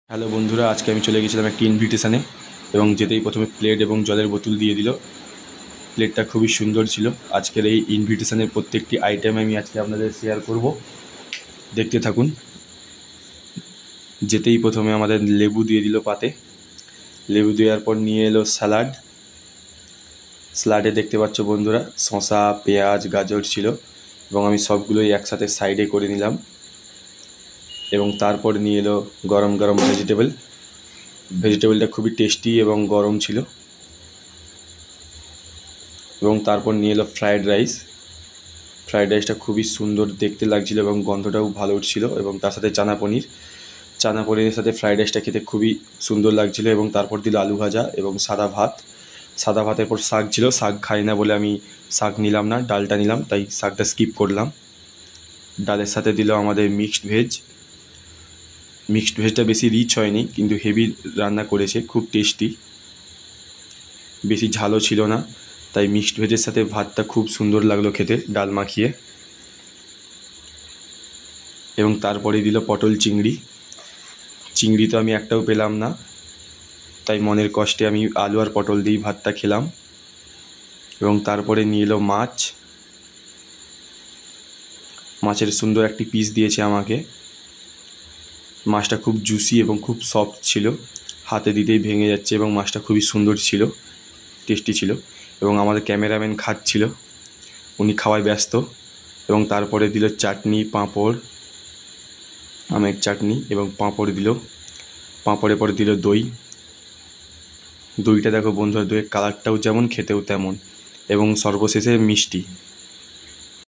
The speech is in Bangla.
হ্যালো বন্ধুরা, আজকে আমি চলে গেছিলাম একটি ইনভিটেশানে এবং যেতেই প্রথমে প্লেট এবং জলের বোতল দিয়ে দিল। প্লেটটা খুবই সুন্দর ছিল। আজকের এই ইনভিটেশানের প্রত্যেকটি আইটেম আমি আজকে আপনাদের শেয়ার করব, দেখতে থাকুন। যেতেই প্রথমে আমাদের লেবু দিয়ে দিল পাতে। লেবু দেওয়ার পর নিয়ে এলো স্যালাড। স্যালাডে দেখতে পাচ্ছ বন্ধুরা, শসা, পেঁয়াজ, গাজর ছিল এবং আমি সবগুলোই একসাথে সাইডে করে নিলাম। এবং তারপর নিয়ে এলো গরম গরম ভেজিটেবলটা খুবই টেস্টি এবং গরম ছিল। এবং তারপর নিয়ে এলো ফ্রায়েড রাইসটা খুবই সুন্দর দেখতে লাগছিল এবং গন্ধটাও ভালো উঠছিল। এবং তার সাথে চানা পনিরের সাথে ফ্রায়েড রাইসটা খেতে খুবই সুন্দর লাগছিল। এবং তারপর দিল আলু ভাজা এবং সাদা ভাতের পর শাক ছিল। শাক খাই না বলে আমি শাক নিলাম না, ডালটা নিলাম, তাই শাকটা স্কিপ করলাম। ডালের সাথে দিল আমাদের মিক্সড ভেজটা বেশি রিচ হয়নি, কিন্তু হেভি রান্না করেছে, খুব টেস্টি, বেশি ঝালও ছিল না, তাই মিক্সড ভেজের সাথে ভাতটা খুব সুন্দর লাগলো খেতে, ডাল মাখিয়ে। এবং তারপরে দিল পটল চিংড়ি তো আমি একটাও পেলাম না, তাই মনের কষ্টে আমি আলু আর পটল দিয়েই ভাতটা খেলাম। এবং তারপরে নিয়ে এলো মাছের সুন্দর একটি পিস দিয়েছে আমাকে। মাছটা খুব জুসি এবং খুব সফট ছিল, হাতে দিতেই ভেঙে যাচ্ছে এবং মাছটা খুবই সুন্দর ছিল, টেস্টি ছিল। এবং আমাদের ক্যামেরাম্যান খাচ্ছিল, উনি খাওয়ায় ব্যস্ত। এবং তারপরে দিল চাটনি, পাঁপড়, আমের চাটনি এবং পাঁপড় দিল। পাঁপড়ের পরে দিল দইটা দেখো বন্ধুরা, দইয়ের কালারটাও যেমন, খেতেও তেমন। এবং সর্বশেষে মিষ্টি।